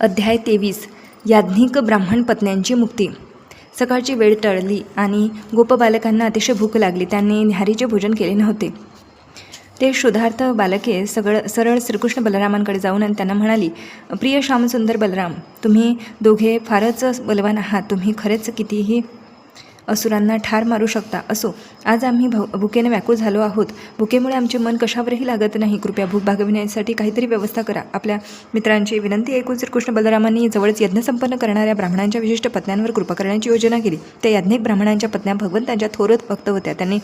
अध्याय 23 याज्ञिक ब्राह्मण पत्न्यांची मुक्ती. सकाळची वेळ टळली आणि गोपबालकांना अतिशय भूक लागली. त्यांनी न्याहारीचे भोजन केले नव्हते. ते क्षुधार्थ बालके सरळ श्रीकृष्ण बलरामांकडे जाऊन आणि त्यांना म्हणाली, प्रिय श्यामसुंदर बलराम, तुम्ही दोघे फारच बलवान आहात. तुम्ही खरेच कितीही असुरांना ठार मारू शकता. असो, आज आम्ही भुकेने व्याकुळ झालो आहोत. भुकेमुळे आमचे मन कशावरही लागत नाही. कृपया भूक भागविण्यासाठी काहीतरी व्यवस्था करा. आपल्या मित्रांची विनंती ऐकून श्रीकृष्ण बलरामांनी जवळच यज्ञ संपन्न करणाऱ्या ब्राह्मणांच्या विशिष्ट पत्न्यांवर कृपा करण्याची योजना केली. त्या याज्ञिक ब्राह्मणांच्या पत्न्या भगवंतांच्या थोरत भक्त होत्या. त्यांनी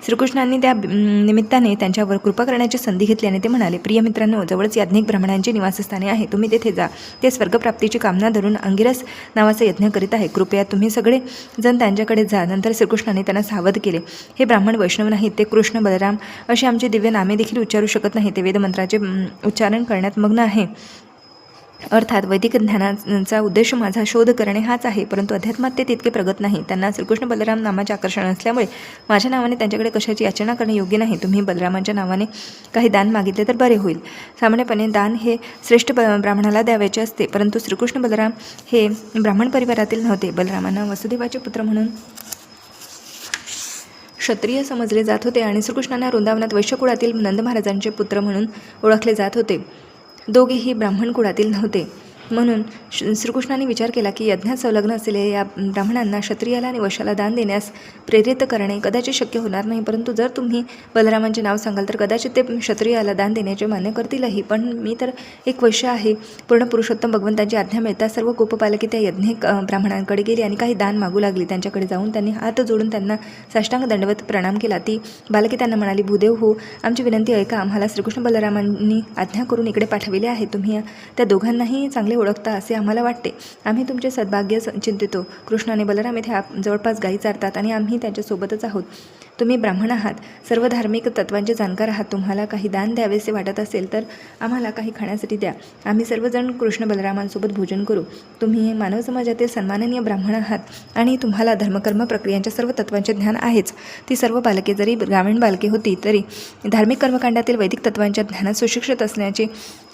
श्रीकृष्णांनी त्या निमित्ताने त्यांच्यावर कृपा करण्याची संधी घेतली आणि ते म्हणाले, प्रिय मित्रांनो, जवळच याज्ञिक ब्राह्मणांची निवासस्थाने आहे. तुम्ही तेथे जा. ते स्वर्गप्राप्तीची कामना धरून अंगिरस नावाचा यज्ञ करीत आहे. कृपया तुम्ही सगळे जण त्यांच्याकडे जा. नंतर श्रीकृष्णाने त्यांना सावध केले, हे ब्राह्मण वैष्णव नाहीत. ते कृष्ण बलराम अशी आमची दिव्य नामे देखील उच्चारू शकत नाही. ते वेदमंत्राचे उच्चारण करण्यात मग्न आहे. अर्थात वैदिक ज्ञानाचा उद्देश माझा शोध करणे हाच आहे, परंतु अध्यात्मात ते तितके प्रगत नाही. त्यांना श्रीकृष्ण बलराम नामाचे आकर्षण असल्यामुळे माझ्या नावाने त्यांच्याकडे कशाची याचना करणे योग्य नाही. तुम्ही बलरामांच्या नावाने काही दान मागितले तर बरे होईल. सामान्यपणे दान हे श्रेष्ठ ब्राह्मणाला द्यावयाचे असते, परंतु श्रीकृष्ण बलराम हे ब्राह्मण परिवारातील नव्हते. बलरामांना वसुदेवाचे पुत्र म्हणून क्षत्रिय समजले जात होते आणि श्रीकृष्णांना वृंदावनात वैश्य कुळातील नंद महाराजांचे पुत्र म्हणून ओळखले जात होते. दोघेही ब्राह्मण कुळातील नव्हते. म्हणून श्रीकृष्णाने विचार केला की यज्ञात संलग्न असलेल्या या ब्राह्मणांना क्षत्रियाला आणि वैश्याला दान देण्यास प्रेरित करणे कदाचित शक्य होणार नाही. परंतु जर तुम्ही बलरामांचे नाव सांगाल तर कदाचित ते क्षत्रियाला दान देण्याचे मान्य करतीलही. पण मी तर एक वैश्य आहे. पूर्ण पुरुषोत्तम भगवंतांची आज्ञा मिळता सर्व गोपपालके त्या यज्ञिक ब्राह्मणांकडे गेली आणि काही दान मागू लागली. त्यांच्याकडे जाऊन त्यांनी हात जोडून त्यांना साष्टांग दंडवत प्रणाम केला. ती बालके त्यांना म्हणाली, भूदेव हो, आमची विनंती ऐका. आम्हाला श्रीकृष्ण बलरामांनी आज्ञा करून इकडे पाठविले आहे. तुम्ही त्या दोघांनाही चांगले ओळखता असे आम्हाला वाटते. आम्ही तुमचे सद्भाग्य चिंतितो. कृष्ण आणि बलराम येथे जवळपास गायी चारतात आणि आम्ही त्यांच्यासोबतच आहोत. तुम्ही ब्राह्मण आहात, सर्व धार्मिक तत्वांचे जाणकार आहात. तुम्हाला काही दान द्यावेसे वाटत असेल तर आम्हाला काही खाण्यासाठी द्या. आम्ही सर्वजण कृष्ण बलरामांसोबत भोजन करू. तुम्ही मानव समाजातील सन्माननीय ब्राह्मण आहात आणि तुम्हाला धर्मकर्म प्रक्रियांच्या सर्व तत्वांचे ज्ञान आहेच. ती सर्व बालके जरी ग्रामीण बालके होती तरी धार्मिक कर्मकांडातील वैदिक तत्वांच्या ज्ञानात सुशिक्षित असण्याची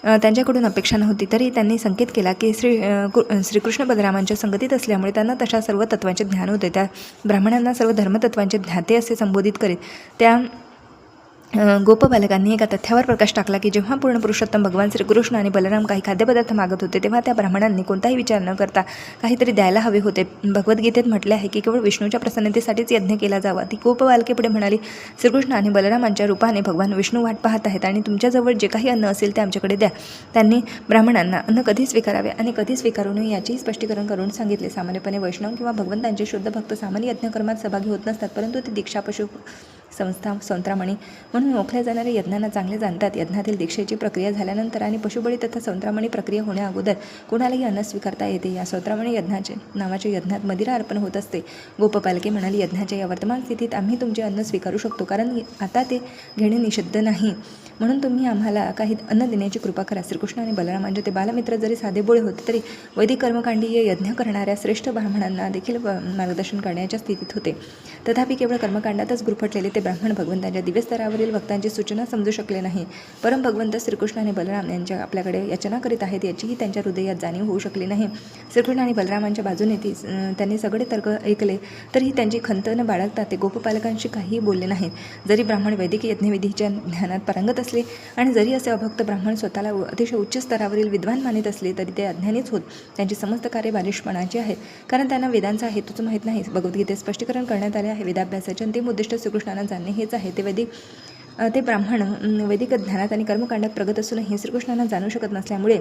त्यांच्याकडून अपेक्षा नव्हती. तरी त्यांनी संकेत केला की श्रीकृष्ण बलरामांच्या संगतीत असल्यामुळे त्यांना तशा सर्व तत्वांचे ज्ञान होते. त्या ब्राह्मणांना सर्व धर्मतत्वांचे ज्ञाते असे संबोधित करीत त्या गोपबालकांनी एका तथ्यावर प्रकाश टाकला की जेव्हा पूर्ण पुरुषोत्तम भगवान श्रीकृष्ण आणि बलराम काही खाद्यपदार्थ मागत होते तेव्हा त्या ब्राह्मणांनी कोणताही विचार न करता काहीतरी द्यायला हवे होते. भगवद्गीतेत म्हटले आहे की केवळ विष्णूच्या प्रसन्नतेसाठीच यज्ञ केला जावा. ती गोपबालके पुढे म्हणाली, श्रीकृष्ण आणि बलरामांच्या रूपाने भगवान विष्णू वाट पाहत आहेत आणि तुमच्याजवळ जे काही अन्न असेल ते आमच्याकडे द्या. त्यांनी ब्राह्मणांना अन्न कधी स्वीकारावे आणि कधी स्वीकारू नये याचेही स्पष्टीकरण करून सांगितले. सामान्यपणे वैष्णव किंवा भगवंतांचे शुद्ध भक्त सामान्य यज्ञकर्मात सहभागी होत नसतात, परंतु ते दीक्षा पशु संस्था संत्रामणी म्हणून ओळखल्या जाणाऱ्या यज्ञांना चांगले जाणतात. यज्ञातील दीक्षेची प्रक्रिया झाल्यानंतर आणि पशुबळी तथा संत्रामणी प्रक्रिया होण्या अगोदर कोणालाही अन्न स्वीकारता येते. या संत्रामणी यज्ञाचे नावाच्या यज्ञात मदिरा अर्पण होत असते. गोपपालके म्हणाली, यज्ञाच्या या वर्तमान स्थितीत आम्ही तुमचे अन्न स्वीकारू शकतो, कारण आता ते घेणे निषिद्ध नाही. म्हणून तुम्ही आम्हाला काही अन्न देण्याची कृपा करा. श्रीकृष्ण आणि बलरामांचे ते बालमित्र जरी साधेबोळे होते तरी वैदिक कर्मकांडीय यज्ञ करणाऱ्या श्रेष्ठ ब्राह्मणांना देखील मार्गदर्शन करण्याच्या स्थितीत होते. तथापि केवळ कर्मकांडातच गुरफटलेले ते ब्राह्मण भगवंतांच्या दिव्यस्तरावरील भक्तांची सूचना समजू शकले नाही. परम भगवंत श्रीकृष्ण आणि बलराम यांच्या आपल्याकडे याचना करीत आहेत याचीही त्यांच्या हृदयात जाणीव होऊ शकली नाही. श्रीकृष्ण आणि बलरामांच्या बाजूने त्यांनी सगळे तर्क ऐकले तरीही त्यांची खंत न बाळगता ते गोपपालकांशी काहीही बोलले नाहीत. जरी ब्राह्मण वैदिक यज्ञविधीच्या ज्ञानात पारंगत असले आणि जरी असे अभक्त ब्राह्मण स्वतःला अतिशय उच्च स्तरावरील विद्वान मानित असले तरी ते अज्ञानीच होत. त्यांची समस्त कार्य बालिशपणाची आहेत, कारण त्यांना वेदांचा हेतूच माहीत नाही. भगवद्गीतेत स्पष्टीकरण करण्यात आले आहे, वेदाभ्यासाचे अंतिम उद्दिष्ट श्रीकृष्णांना जाणणे हेच आहे. ते ब्राह्मण वैदिक ज्ञानात आणि कर्मकांडात प्रगत असूनही श्रीकृष्णांना जाणू शकत नसल्यामुळे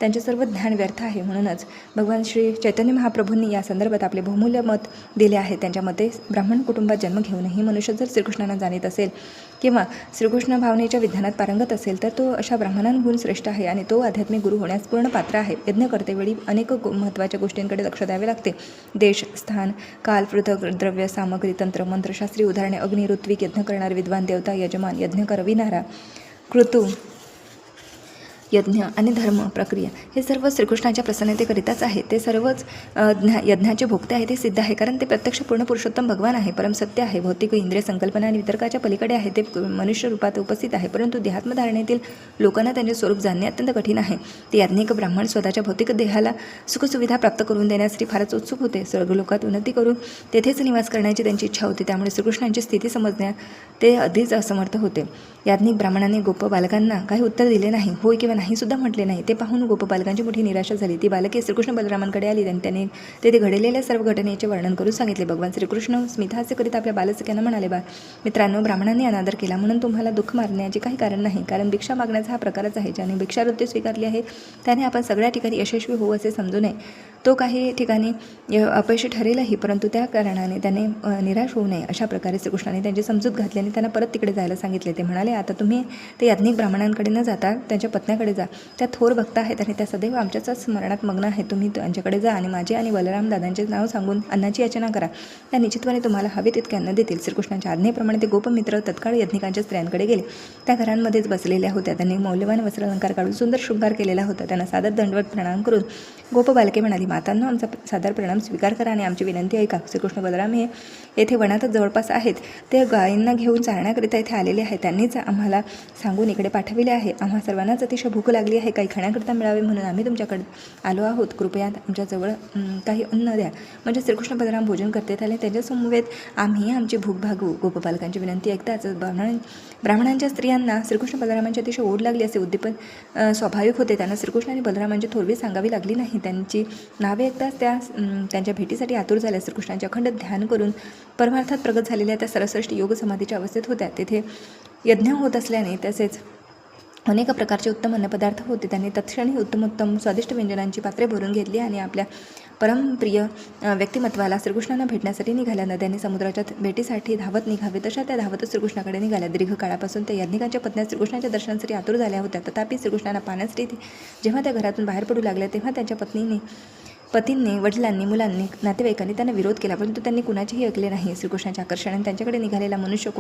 त्यांचे सर्व ज्ञान व्यर्थ आहे. म्हणूनच भगवान श्री चैतन्य महाप्रभूंनी या संदर्भात आपले बहुमूल्य मत दिले आहे. त्यांच्या मते ब्राह्मण कुटुंबात जन्म घेऊनही मनुष्य जर श्रीकृष्णांना जाणीत असेल किंवा श्रीकृष्ण भावनेच्या विधानात पारंगत असेल तर तो अशा ब्राह्मणांहून श्रेष्ठ आहे आणि तो आध्यात्मिक गुरु होण्यास पूर्ण पात्र आहे. यज्ञ करतेवेळी अनेक महत्त्वाच्या गोष्टींकडे लक्ष द्यावे लागते. देश, स्थान, काल, पृथक, द्रव्य, सामग्री, तंत्र, मंत्र, शास्त्रीय उदाहरणे, अग्नी, ऋत्विक, यज्ञ करणारे विद्वान, देवता, यजमान, यज्ञ करविणारा, क्रतू, यज्ञ आणि धर्म प्रक्रिया हे सर्व श्रीकृष्णाच्या प्रसन्नतेकरिताच आहे. ते सर्वच यज्ञाचे भोगते आहे. ते सिद्ध आहे कारण ते प्रत्यक्ष पूर्ण पुरुषोत्तम भगवान आहे. परम सत्य आहे. भौतिक इंद्रिय संकल्पना आणि वितर्काच्या पलीकडे आहे. ते मनुष्य रूपात उपस्थित आहे. परंतु देहात्मधारणेतील लोकांना त्यांचे स्वरूप जाणणे अत्यंत कठीण आहे. ते याज्ञिक ब्राह्मण स्वतःच्या भौतिक देहाला सुखसुविधा प्राप्त करून देण्यासाठी फारच उत्सुक होते. स्वर्गलोकात उन्नती करून तेथेच निवास करण्याची त्यांची इच्छा होती. त्यामुळे श्रीकृष्णांची स्थिती समजण्यात ते आधीच असमर्थ होते. याज्ञिक ब्राह्मणाने गोप बालकांना काही उत्तर दिले नाही. होय किंवा नाही सुद्धा म्हटले नाही. ते पाहून गोप बालकांची मोठी निराशा झाली. ती बालके श्रीकृष्ण बलरामांकडे आली आणि त्याने तेथे घडलेल्या सर्व घटनेचे वर्णन करून सांगितले. भगवान श्रीकृष्ण स्मितहास्य करीत आपल्या बालसख्यांना म्हणाले, मित्रांनो, ब्राह्मणांनी अनादर केला म्हणून तुम्हाला दुःख मारण्याचे काही कारण नाही. कारण भिक्षा मागण्याचा हा प्रकारच आहे. ज्याने भिक्षावृत्ती स्वीकारली आहे त्याने आपण सगळ्या ठिकाणी यशस्वी होऊ असे समजू नये. तो काही ठिकाणी अपयशी ठरेलही, परंतु त्या कारणाने त्याने निराश होऊ नये. अशा प्रकारे श्रीकृष्णाने त्यांची समजूत घातली आणि त्यांना परत तिकडे जायला सांगितले. ते म्हणाले, आता तुम्ही ते याज्ञिक ब्राह्मणांकडे न जाता त्यांच्या पत्न्याकडे जा. त्या थोर भक्त आहेत आणि त्या सदैव आमच्याच स्मरणात मग्न आहेत. तुम्ही त्यांच्याकडे जा आणि माझे आणि बलराम दादांचे नाव सांगून अन्नाची याचना करा. त्या निश्चितपणे तुम्हाला हवे तितके अन्न देतील. श्रीकृष्णाच्या आज्ञेप्रमाणे ते गोपमित्र तत्काळ यज्ञिकांच्या स्त्रियांकडे गेले. त्या घरांमध्येच बसलेल्या होत्या. त्यांनी मौल्यवान वस्त्रालंकार काढून सुंदर शृंगार केलेला होता. त्यांना सादर दंडवत प्रणाम करून गोप बालके म्हणाली, मातांनो, आमचा सादर प्रणाम स्वीकार करा आणि आमची विनंती ऐका. श्रीकृष्ण बलराम हे येथे वनातच जवळपास आहेत. ते गायींना घेऊन चालण्याकरिता इथे आलेले आहेत. त्यांनीच आम्हाला सांगून इकडे पाठविले आहे. आम्हा सर्वांनाच अतिशय भूक लागली आहे. काही खाण्याकरिता मिळावे म्हणून आम्ही तुमच्याकडे आलो आहोत. कृपया आमच्याजवळ काही अन्न द्या. म्हणजे श्रीकृष्ण बलराम भोजन करतात आले. त्यांच्या समवेत आम्ही आमची भूक भागवू. गोपबालकांची विनंती ऐकताच ब्राह्मणांच्या स्त्रियांना श्रीकृष्ण बलरामांची अतिशय ओढ लागली. असे उद्दीपन स्वाभाविक होते. त्यांना श्रीकृष्ण आणि बलरामांची थोरवी सांगावी लागली नाही. त्यांची नावे ऐकताच त्या त्यांच्या भेटीसाठी आतुर झाल्या. श्रीकृष्णांचे अखंड ध्यान करून परमार्थात प्रगत झालेल्या त्या सरश्रेष्ठ योग समाधीच्या अवस्थेत होत्या. तेथे यज्ञ होत असल्याने तसेच अनेक प्रकारचे उत्तम अन्नपदार्थ होते. त्यांनी तत्क्षणी उत्तमोत्तम स्वादिष्ट व्यंजनांची पात्रे भरून घेतली आणि आपल्या परमप्रिय व्यक्तिमत्वाला श्रीकृष्णांना भेटण्यासाठी निघाल्या. नद्यांनी समुद्राच्या भेटीसाठी धावत निघावे तशा त्या धावतच श्रीकृष्णाकडे निघाल्या. दीर्घ काळापासून त्या याज्ञिकांच्या पत्न्या श्रीकृष्णाच्या दर्शनासाठी आतुर झाल्या होत्या. तथापि श्रीकृष्णांना पाहण्यासाठी जेव्हा त्या घरातून बाहेर पडू लागल्या तेव्हा त्यांच्या पतींनी, वडिलांनी, मुलांनी, नातेवाईकांनी त्यांना विरोध केला, परंतु त्यांनी कुणाचेही ऐकले नाही. श्रीकृष्णाच्या आकर्षणाने त्यांच्याकडे निघालेला मनुष्य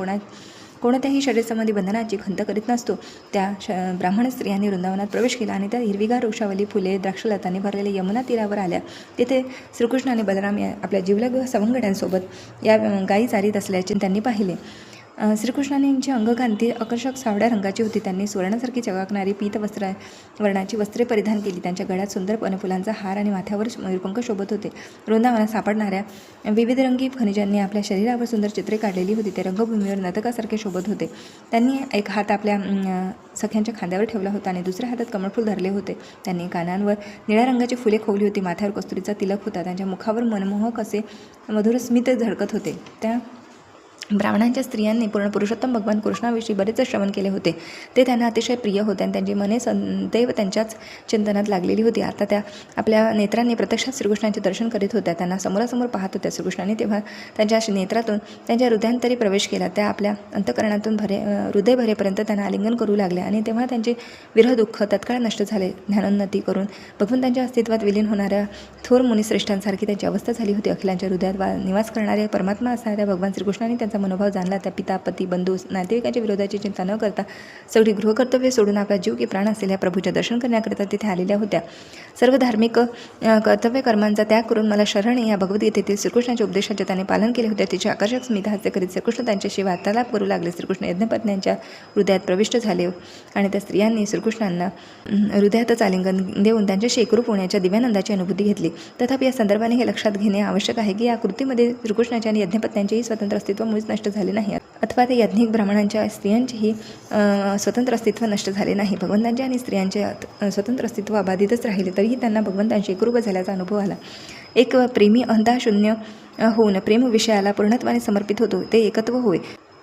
कोणत्याही शरीरसंबंधी बंधनाची खंत करीत नसतो. त्या ब्राह्मण स्त्रियांनी वृंदावनात प्रवेश केला आणि त्या हिरवीगार वृक्षावली, फुले, द्राक्षलतांनी भरलेल्या यमुना तीरावर आल्या. तिथे श्रीकृष्ण आणि बलराम आपल्या जिवलग सवंगड्यांसोबत या गायी चारीत असल्याचे त्यांनी पाहिले. श्रीकृष्णांची अंगकांती आकर्षक सावळ्या रंगाची होती. त्यांनी सुवर्णासारखी चकाकणारी वर्णाची वस्त्रे परिधान केली. त्यांच्या गळ्यात सुंदर फुलांचा हार आणि माथ्यावर मयूरपंख शोभत होते. वृंदावनात सापडणाऱ्या विविधरंगी खनिजांनी आपल्या शरीरावर सुंदर चित्रे काढलेली होती. ते रंगभूमीवर नतकासारखे शोभत होते. त्यांनी एक हात आपल्या सख्यांच्या खांद्यावर ठेवला होता आणि दुसऱ्या हातात कमळफूल धरले होते. त्यांनी कानांवर निळ्या रंगाची फुले खोवली होती. माथ्यावर कस्तुरीचा तिलक होता. त्यांच्या मुखावर मनमोहक असे मधुर स्मित झळकत होते. त्या ब्राह्मणांच्या स्त्रियांनी पूर्ण पुरुषोत्तम भगवान कृष्णाविषयी बरेच श्रवण केले होते. ते त्यांना अतिशय प्रिय होते आणि त्यांची मने सदैव त्यांच्याच चिंतनात लागलेली होती. आता त्या आपल्या नेत्रांनी प्रत्यक्षात श्रीकृष्णांचे दर्शन करीत होत्या. त्यांना समोरासमोर पाहत होत्या. श्रीकृष्णांनी तेव्हा त्यांच्या नेत्रातून त्यांच्या हृदयांतरी प्रवेश केला. त्या आपल्या अंतःकरणातून हृदय भरेपर्यंत त्यांना आलिंगन करू लागल्या आणि तेव्हा त्यांचे विरह दुःख तत्काळ नष्ट झाले. ज्ञानोन्नती करून भगवंतांच्या अस्तित्वात विलीन होणाऱ्या थोर मुनिश्रेष्ठांसारखी त्यांची अवस्था झाली होती. अखिलांच्या हृदयात निवास करणारे परमात्मा असणाऱ्या भगवान श्रीकृष्णांनी त्यांचा मनोभाव जाणला. त्या पिता, पती, बंधू, नातेवाईकांच्या विरोधाची चिंता न करता सगळी गृहकर्तव्य सोडून आपला जीव की प्राण असलेल्या प्रभूचे दर्शन करण्याकरिता तिथे आलेल्या होत्या. सर्व धार्मिक कर्तव्य कर्मांचा त्याग करून मला शरण या भगवद्गीतेतील श्रीकृष्णाच्या उपदेशाचे त्याने पालन केले होते. तिचे आकर्षक स्मितहास्य करीत श्रीकृष्ण त्यांच्याशी वार्तालाप करू लागले. श्रीकृष्ण यज्ञपत्न्यांच्या हृदयात प्रविष्ट झाले आणि त्या स्त्रियांनी श्रीकृष्णांना हृदयातच आलिंगन देऊन त्यांच्याशी एकरूप होण्याच्या दिव्यानंदाची अनुभूती घेतली. तथापि या संदर्भाने हे लक्षात घेणे आवश्यक आहे की या कृतीमध्ये श्रीकृष्णाच्या आणि यज्ञपत्न्यांचेही स्वतंत्र अस्तित्व मुळीच नष्ट झाले नाही, अथवा ते याज्ञिक ब्राह्मणांच्या स्त्रियांचेही स्वतंत्र अस्तित्व नष्ट झाले नाही. भगवंतांचे आणि स्त्रियांचे स्वतंत्र अस्तित्व अबाधितच राहिले. तरीही त्यांना भगवंतांशी एकरूप झाल्याचा अनुभव आला. एक प्रेमी अंधाशून्य होऊन प्रेम विषयाला पूर्णत्वाने समर्पित होतो ते एकत्व होय.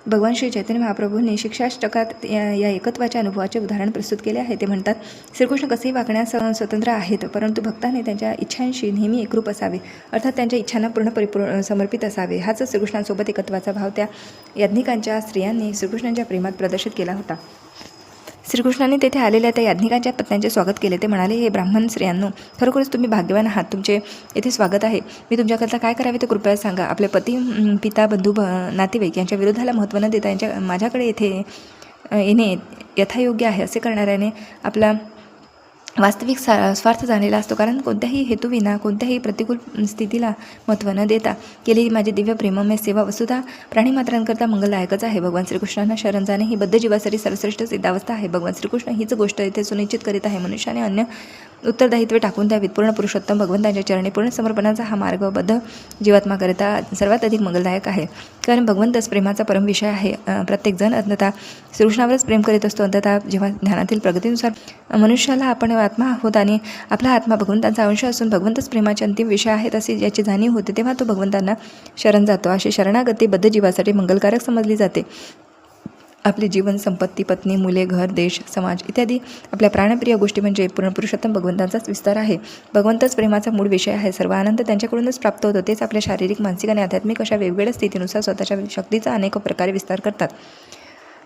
भगवान श्री चैतन्य महाप्रभूंनी शिक्षाष्टकात या एकत्वाच्या अनुभवाचे उदाहरण प्रस्तुत केले आहे. ते म्हणतात, श्रीकृष्ण कसेही वागण्यास स्वतंत्र आहेत, परंतु भक्ताने त्यांच्या इच्छांशी नेहमी एकरूप असावे, अर्थात त्यांच्या इच्छांना पूर्ण समर्पित असावे. हाच श्रीकृष्णांसोबत एकत्वाचा भाव त्या याज्ञिकांच्या स्त्रियांनी श्रीकृष्णांच्या प्रेमात प्रदर्शित केला होता. श्रीकृष्णांनी तेथे आलेल्या त्या याज्ञिकांच्या पत्न्यांचे स्वागत केले. ते म्हणाले, हे ब्राह्मण स्त्रियांनो, खरोखरच तुम्ही भाग्यवान आहात. तुमचे येथे स्वागत आहे. मी तुमच्याकरता काय करावे ते कृपया सांगा. आपले पती, पिता, बंधू, नातेवाईक यांच्या विरोधाला महत्त्व न देता माझ्याकडे येथे येणे यथायोग्य आहे. असे करणाऱ्याने आपला वास्तविक स्वार्थ जाणलेला असतो, कारण कोणत्याही हेतूविना कोणत्याही प्रतिकूल स्थितीला महत्त्व न देता केलेली माझी दिव्य प्रेममय सेवा वसुधा प्राणीमात्रांकरता मंगलदायकच आहे. भगवान श्रीकृष्णांना शरण जाणे ही बद्ध जीवासाठी सर्वश्रेष्ठ सिद्धावस्था आहे. भगवान श्रीकृष्ण हीच गोष्ट इथे सुनिश्चित करीत आहे. मनुष्याने अन्य उत्तरदायित्वे टाकून द्यावीत. पूर्ण पुरुषोत्तम भगवंतांच्या चरणी पूर्ण समर्पणाचा हा मार्ग बद्ध जीवात्माकरिता सर्वात अधिक मंगलदायक आहे, कारण भगवंतच प्रेमाचा परम विषय आहे. प्रत्येकजण अंततः श्रीकृष्णावरच प्रेम करीत असतो. अंततः जेव्हा ध्यानातील प्रगतीनुसार मनुष्याला आपण आत्मा आहोत आणि आपला आत्मा भगवंतांचा अंश असून भगवंतच प्रेमाचे अंतिम विषय आहेत असे याची जाणीव होते, तेव्हा तो भगवंतांना शरण जातो. अशी शरणागती बद्ध जीवासाठी मंगलकारक समजली जाते. आपले जीवन, संपत्ती, पत्नी, मुले, घर, देश, समाज इत्यादी आपल्या प्राणप्रिय गोष्टी म्हणजे पूर्ण पुरुषोत्तम भगवंतांचाच विस्तार आहे. भगवंतच प्रेमाचा मूळ विषय आहे. सर्व आनंद त्यांच्याकडूनच प्राप्त होतो. तेच आपल्या शारीरिक, मानसिक आणि आध्यात्मिक अशा वेगवेगळ्या स्थितीनुसार स्वतःच्या शक्तीचा अनेक प्रकारे विस्तार करतात.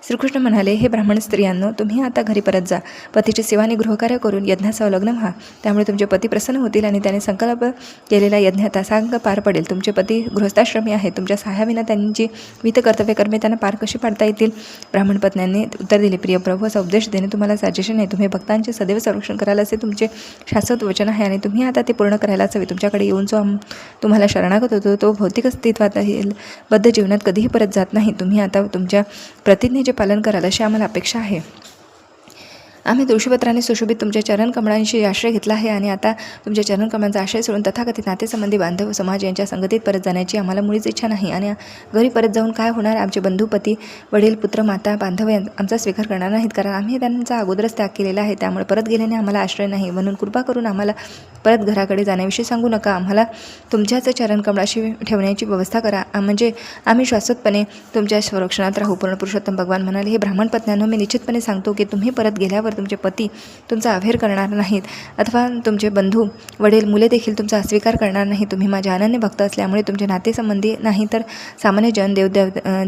श्रीकृष्ण म्हणाले, हे ब्राह्मण स्त्रियांनो, तुम्ही आता घरी परत जा. पतीची सेवा आणि गृहकार्य करून यज्ञासह लग्न व्हा. त्यामुळे तुमचे पती प्रसन्न होतील आणि त्याने संकल्प केलेला यज्ञ तासांग पार पडेल. तुमचे पती गृहस्थाश्रमी आहेत. तुमच्या सहाय्याविना त्यांची विहित कर्तव्यकर्मे त्यांना पार कशी पाडता येतील? ब्राह्मण पत्न्यांनी उत्तर दिले, प्रिय प्रभू, असा उपदेश देणे तुम्हाला साजेसे नाही. तुम्ही भक्तांचे सदैव संरक्षण करायला असे तुमचे शाश्वत वचन आहे आणि तुम्ही आता ते पूर्ण करायलाच हवे. तुमच्याकडे येऊन जो तुम्हाला शरणागत होतो तो भौतिक अस्तित्वात बद्ध जीवनात कधीही परत जात नाही. तुम्ही आता तुमच्या प्रतिज्ञेचे पालन कराल अशी आम्हाला अपेक्षा आहे. आम्ही तुळशीपत्राने सुशोभित तुमच्या चरणकमळांशी आश्रय घेतला आहे आणि आता तुमच्या चरणकमळांचा आश्रय सोडून तथाकथित नातेसंबंधी बांधव समाज यांच्या संगतीत परत जाण्याची आम्हाला मुळीच इच्छा नाही. आणि घरी परत जाऊन काय होणार? आमचे बंधू, पती, वडील, पुत्र, माता, बांधव आमचा स्वीकार करणार नाहीत, कारण आम्ही त्यांचा अगोदरच त्याग केलेला आहे. त्यामुळे परत गेल्याने आम्हाला आश्रय नाही. म्हणून कृपा करून आम्हाला परत घराकडे जाण्याविषयी सांगू नका. आम्हाला तुमच्याच चरणकमळाशी ठेवण्याची व्यवस्था करा, म्हणजे आम्ही शाश्वतपणे तुमच्या संरक्षणात राहू. पूर्ण पुरुषोत्तम भगवान म्हणाले, हे ब्राह्मण पत्न्यांनो, मी निश्चितपणे सांगतो की तुम्ही परत गेल्यावर तुमचे पती तुमचा अव्हेर करणार नाहीत, अथवा तुमचे बंधू, वडील, मुले देखील तुमचा अस्वीकार करणार नाही. तुम्ही माझे अनन्य भक्त असल्यामुळे तुमचे नातेसंबंधी नाही तर सामान्य जन,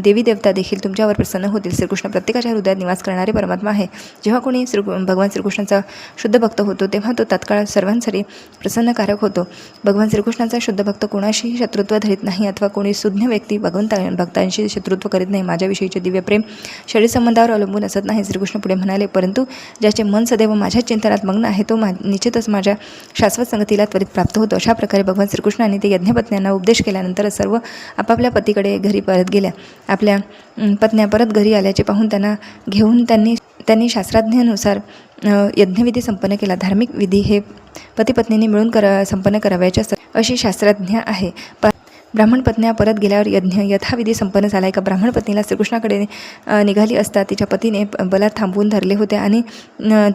देवी देवता देखील तुमच्यावर प्रसन्न होतील. श्रीकृष्ण प्रत्येकाच्या हृदयात निवास करणारे परमात्मा आहे. जेव्हा कोणी भगवान श्रीकृष्णाचा शुद्ध भक्त होतो तेव्हा तो तत्काळ सर्वांसाठी प्रसन्नकारक होतो. भगवान श्रीकृष्णाचा शुद्ध भक्त कोणाशीही शत्रुत्व धरीत नाही, अथवा कोणी सुज्ञ व्यक्ती भक्तांशी शत्रुत्व करीत नाही. माझ्याविषयीचे दिव्य प्रेम शरीर संबंधावर अवलंबून असत नाही. श्रीकृष्ण पुढे म्हणाले, परंतु ज्याचे मन सदैव माझ्या चिंतनात मग्न आहे तो निश्चितच माझ्या शाश्वत संगतीला त्वरित प्राप्त होतो. अशा प्रकारे भगवान श्रीकृष्णाने ते यज्ञपत्न्यांना उपदेश केल्यानंतर सर्व आपापल्या पतीकडे घरी परत गेल्या. आपल्या पत्न्या परत घरी आल्याचे पाहून त्यांना घेऊन त्यांनी शास्त्राज्ञानुसार यज्ञविधी संपन्न केला. धार्मिक विधी हे पतीपत्नींनी मिळून संपन्न करावयाच्या अशी शास्त्रज्ञ आहे. ब्राह्मण पत्न्या परत गेल्यावर यज्ञ यथाविधी संपन्न झाला. एका ब्राह्मण पत्नीला श्रीकृष्णाकडे निघाली असता तिच्या पतीने बलात थांबवून धरले होते आणि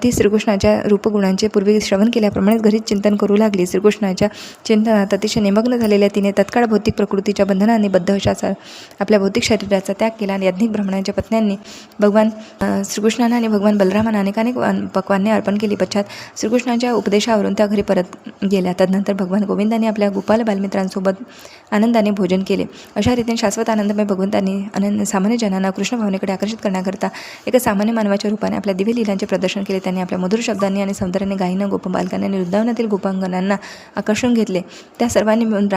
ती श्रीकृष्णाच्या रूपगुणांचे पूर्वी श्रवण केल्याप्रमाणेच घरीच चिंतन करू लागली. श्रीकृष्णाच्या चिंतनात अतिशय निमग्न झालेल्या तिने तत्काळ भौतिक प्रकृतीच्या बंधनाने बद्ध अशा आपल्या भौतिक शरीराचा त्याग केला आणि यज्ञिक ब्राह्मणांच्या पत्न्यांनी भगवान श्रीकृष्णांना आणि भगवान बलरामांना अनेकानेक पक्वान्ने अर्पण केली. पश्चात श्रीकृष्णाच्या उपदेशावरून त्या घरी परत गेल्या. तदनंतर भगवान गोविंदांनी आपल्या गोपाल बालमित्रांसोबत आनंदाने भोजन केले. अशा रीतीने शाश्वत आनंदमय भगवंतांनी सामान्य जनांना कृष्ण भावनेकडे आकर्षित करण्याकरता एका सामान्य मानवाच्या रूपाने आपल्या दिव्य लीलांचे प्रदर्शन केले. त्यांनी आपल्या मधुर शब्दांनी आणि सौंदर्याने गायीनं, गोपबालकांनी आणि वृंदावनातील गोपांगणांना आकर्षून घेतले. त्या सर्वांनी मिळून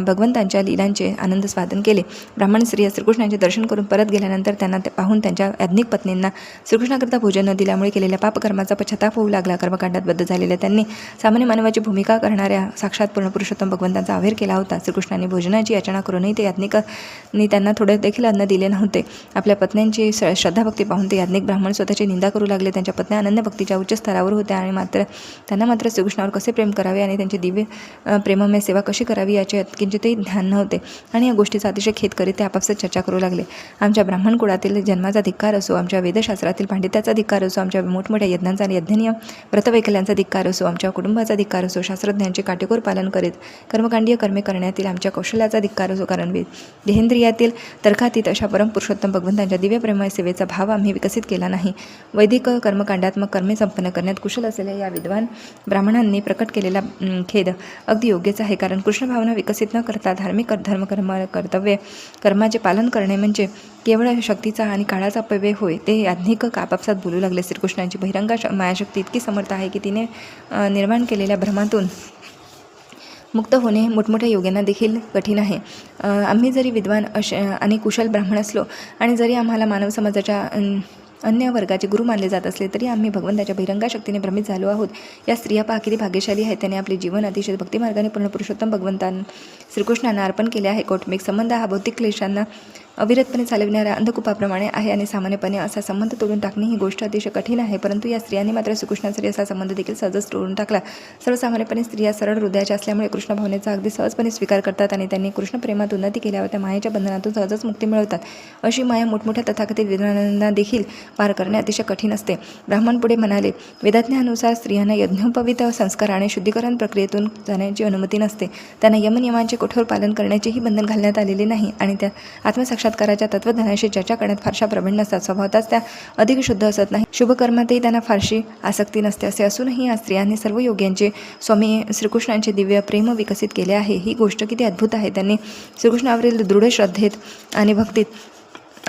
भगवंतांच्या लीलांचे आनंद स्वादन केले. ब्राह्मण स्त्रिया श्रीकृष्णांचे दर्शन करून परत गेल्यानंतर त्यांना पाहून त्यांच्या आज्ञिक पत्नींना श्रीकृष्णाकरता भोजन न दिल्यामुळे केलेल्या पापकर्माचा पश्चाताप होऊ लागला. कर्मकांडात बद्ध झालेल्या त्यांनी सामान्य मानवाची भूमिका करणाऱ्या साक्षात पूर्ण पुरुषोत्तम भगवंतांचा अव्हेर केला होता. श्रीकृष्णांनी भोजनाची याचना करूनही ते याज्ञिकांनी त्यांना थोडे देखील अन्न दिले नव्हते. आपल्या पत्न्यांची श्रद्धाभक्ती पाहून ते याज्ञिक ब्राह्मण स्वतःची निंदा करू लागले. त्यांच्या पत्न्या अनन्य भक्तीच्या उच्च स्तरावर होत्या आणि त्यांना मात्र श्रीकृष्णावर कसे प्रेम करावे आणि त्यांची दिव्य प्रेममय सेवा कशी करावी याचे किंचितही ध्यान नव्हते आणि या गोष्टीचा अतिशय खेद करीत ते आपापसात चर्चा करू लागले. आमच्या ब्राह्मण कुळातील जन्माचा धिक्कार असो, आमच्या वेदशास्त्रातील पांडित्याचा धिक्कार असो, आमच्या मोठमोठ्या यज्ञांचा आणि यज्ञनियम व्रतवैकल्यांचा धिक्कार असो, आमच्या कुटुंबाचा धिक्कार असो, शास्त्रज्ञांचे काटेकोर पालन करीत कर्मकांडीय कर्मे करण्यातील आमच्या कौशल्याचा धिक्कार असो, कारण देहेंद्रियातील तर्कातीत अशा परमपुरुषोत्तम भगवंतांच्या दिव्य प्रेममय सेवेचा भाव आम्ही विकसित केला नाही. वैदिक कर्मकांडात्मक कर्मे संपन्न करण्यात कुशल असलेल्या या विद्वान ब्राह्मणांनी प्रकट केलेला खेद अगदी योग्यच आहे, कारण कृष्ण भावना विकसित न करता धार्मिक कर्तव्य कर्माचे पालन करणे म्हणजे केवळ शक्तीचा आणि काळाचा अपव्यय होय. ते याज्ञिक आपापसात बोलू लागले. श्रीकृष्णांची बहिरंगा मायाशक्ती इतकी समर्थ आहे की तिने निर्माण केलेल्या भ्रमातून मुक्त होणे मोठमोठ्या योग्यांना देखील कठीण आहे. आम्ही जरी विद्वान आणि कुशल ब्राह्मण असलो आणि जरी आम्हाला मानव समाजाच्या अन्य वर्गाचे गुरु मानले जात असले तरी आम्ही भगवंताच्या बहिरंगा शक्तीने भ्रमित झालो आहोत. या स्त्रिया पहा किती भाग्यशाली आहेत. त्याने आपले जीवन अतिशय भक्तिमार्गाने पूर्ण पुरुषोत्तम श्रीकृष्णांना अर्पण केले आहे. कौटुंबिक संबंध हा भौतिक क्लेशांना अविरतपणे चालविणाऱ्या अंधकूपाप्रमाणे आहे आणि सामान्यपणे असा संबंध तोडून टाकणे ही गोष्ट अतिशय कठीण आहे. परंतु या स्त्रियांनी मात्र श्रीकृष्णासाठी असा संबंध देखील सहजच तोडून टाकला. सर्वसामान्यपणे स्त्रिया सरळ हृदयाच्या असल्यामुळे कृष्ण भावनेचा अगदी सहजपणे स्वीकार करतात आणि त्यांनी कृष्ण प्रेमात उन्नती केल्यावर त्या मायेच्या बंधनातून सहजच मुक्ती मिळवतात. अशी माया मोठमोठ्या तथाकथित विद्वानांना देखील पार करणे अतिशय कठीण असते. ब्राह्मण पुढे म्हणाले, वेदाज्ञानुसार स्त्रियांना यज्ञोपवीत संस्कार आणि शुद्धीकरण प्रक्रियेतून जाण्याची अनुमती नसते. त्यांना यमनियमांचे कठोर पालन करण्याचेही बंधन घालण्यात आलेले नाही आणि त्या आत्मसाक्षात्काराच्या तत्वज्ञानाशी चर्चा करण्यात फारशा प्रवीण नसतात. स्वभावतच त्या अधिक शुद्ध असत नाही. शुभकर्मातही त्यांना फारशी आसक्ती नसते. असे असूनही या स्त्रियांनी सर्व योग्यांचे स्वामी श्रीकृष्णांचे दिव्य प्रेम विकसित केले आहे. ही गोष्ट किती अद्भुत आहे. त्यांनी श्रीकृष्णावरील दृढ श्रद्धेत आणि भक्तीत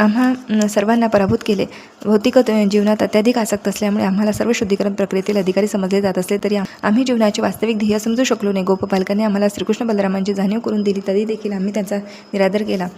आम्हा सर्वांना पराभूत केले. भौतिक जीवनात अत्याधिक आसक्त असल्यामुळे आम्हाला सर्व शुद्धीकरण प्रक्रियेतील अधिकारी समजले जात असले तरी आम्ही जीवनाचे वास्तविक ध्येय समजू शकलो नाही. गोपबालकांनी आम्हाला श्रीकृष्ण बलरामांची जाणीव करून दिली तरी देखील आम्ही त्यांचा निरादर केला.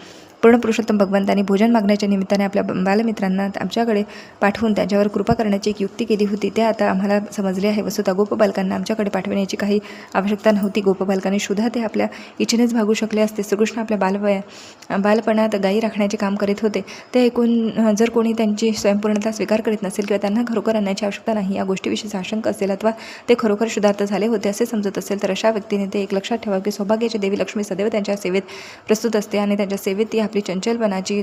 पूर्ण पुरुषोत्तम भगवंतांनी भोजन मागण्याच्या निमित्ताने आपल्या बालमित्रांना आमच्याकडे पाठवून त्यांच्यावर कृपा करण्याची एक युक्ती केली होती. ते आता आम्हाला समजले आहे. वस्तुतः गोपबालकांना आमच्याकडे पाठवण्याची काही आवश्यकता नव्हती. गोपबालकांनी सुद्धा ते आपल्या इच्छेनेच भागू शकले असते. श्रीकृष्ण आपल्या बालपणात गायी राखण्याचे काम करीत होते. ते ऐकून जर कोणी त्यांची स्वयंपूर्णता स्वीकार करीत नसेल किंवा त्यांना खरोखर आणण्याची आवश्यकता नाही या गोष्टीविषयी आशंका असेल अथवा ते खरोखर शुद्धार्थ झाले होते असे समजत असेल तर अशा व्यक्तीने ते एक लक्षात ठेवा की सौभाग्याची देवी लक्ष्मी सदैव त्यांच्या सेवेत प्रस्तुत असते आणि त्यांच्या सेवेत ती आपली चंचलपणाची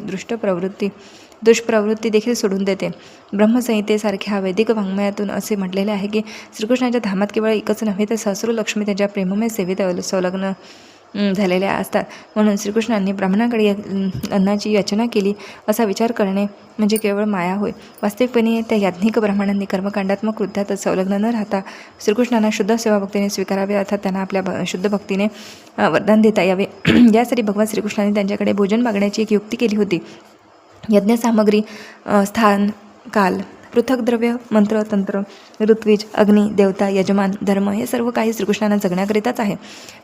दुष्प्रवृत्ती देखील सोडून देते. ब्रह्मसंहितेसारख्या वैदिक वाङ्मयातून असे म्हटलेले आहे की श्रीकृष्णाच्या धामात केवळ एकच नव्हे तर सहस्रो लक्ष्मी त्यांच्या प्रेममय सेवेत संलग्न झालेल्या असतात. म्हणून श्रीकृष्णांनी ब्राह्मणाकडे अन्नाची याचना केली असा विचार करणे म्हणजे केवळ माया होय. वास्तविकपणे त्या याज्ञिक ब्राह्मणांनी कर्मकांडात्मक कृत्यात संलग्न न राहता श्रीकृष्णांना शुद्ध सेवाभक्तीने स्वीकारावे अर्थात त्यांना आपल्या शुद्ध भक्तीने वरदान देता यावे. यासाठी भगवान श्रीकृष्णांनी त्यांच्याकडे भोजन मागण्याची एक युक्ती केली होती. यज्ञसामग्री, स्थान, काल, पृथक द्रव्य, मंत्र, तंत्र, ऋत्विज, अग्नी, देवता, यजमान, धर्म हे सर्व काही श्रीकृष्णांना जगण्याकरिताच आहे.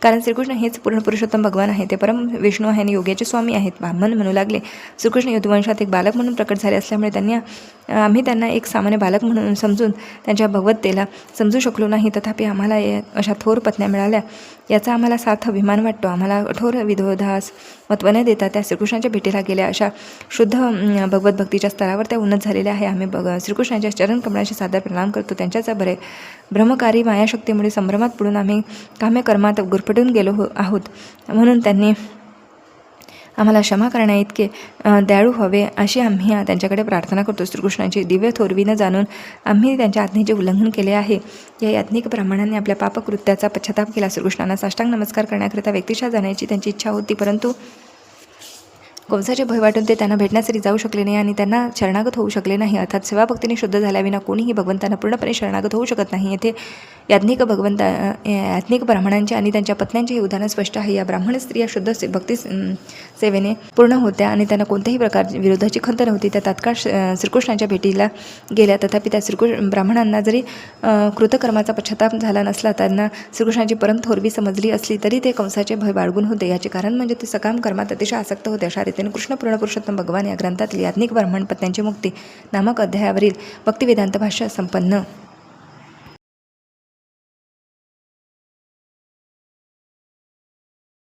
कारण श्रीकृष्ण हेच पूर्ण पुरुषोत्तम भगवान आहे. ते परम विष्णू आहे आणि योग्याचे स्वामी आहेत. ब्राह्मण म्हणू लागले, श्रीकृष्ण यदुवंशात एक बालक म्हणून प्रकट झाले असल्यामुळे आम्ही त्यांना एक सामान्य बालक म्हणून समजून त्यांच्या भगवत्तेला समजू शकलो नाही. तथापि आम्हाला अशा थोर पत्न्या मिळाल्या याचा आम्हाला सार्थ अभिमान वाटतो. आम्हाला कठोर विरोधास महत्त्व न देता त्या श्रीकृष्णाच्या भेटीला गेल्या. अशा शुद्ध भगवत भक्तीच्या स्तरावर त्या उन्नत झालेल्या आहे. आम्ही श्रीकृष्णाच्या चरण कमळाशी सादर प्रणाम करतो. त्यांच्याच ब्रह्मकारी मायाशक्तीमुळे संभ्रमात पडून आम्ही काम्यकर्मात गुरफटून गेलो आहोत. म्हणून त्यांनी आम्हाला क्षमा करण्याइतके दयाळू व्हावे अशी आम्ही त्यांच्याकडे प्रार्थना करतो. श्रीकृष्णाची दिव्य थोरवी जाणून आम्ही त्यांच्या आज्ञेचे उल्लंघन केले आहे. या याज्ञिक ब्राह्मणांनी आपल्या पापकृत्याचा पश्चाताप केला. श्रीकृष्णांना साष्टांग नमस्कार करण्याकरिता व्यक्तिशः जाण्याची त्यांची इच्छा होती, परंतु कंसाचे भय वाटून ते त्यांना भेटण्यासाठी जाऊ शकले नाही आणि त्यांना शरणागत होऊ शकले नाही. अर्थात सेवाभक्तीने शुद्ध झाल्याविना कोणीही भगवंतांना पूर्णपणे शरणागत होऊ शकत नाही. येथे याज्ञिक ब्राह्मणांचे आणि त्यांच्या पत्न्यांचे हे उदाहरण स्पष्ट आहे. या ब्राह्मण स्त्रिया शुद्ध भक्ती सेवेने पूर्ण होत्या आणि त्यांना कोणत्याही प्रकारची विरोधाची खंत नव्हती. त्या तात्काळ श्रीकृष्णाच्या भेटीला गेल्या. तथापि त्या ब्राह्मणांना जरी कृतकर्माचा पश्चाताप झाला नसला, त्यांना श्रीकृष्णाची परम थोरवी समजली असली तरी ते कंसाचे भय बाळगून होते. याचे कारण म्हणजे ते सकाम कर्मात अतिशय आसक्त होते. अशा रीतीने कृष्ण पूर्ण पुरुषोत्तम भगवान या ग्रंथातील याज्ञिक ब्राह्मण पत्न्यांची मुक्ती नामक अध्यायावरील भक्तिवेदांत भाष्य संपन्न.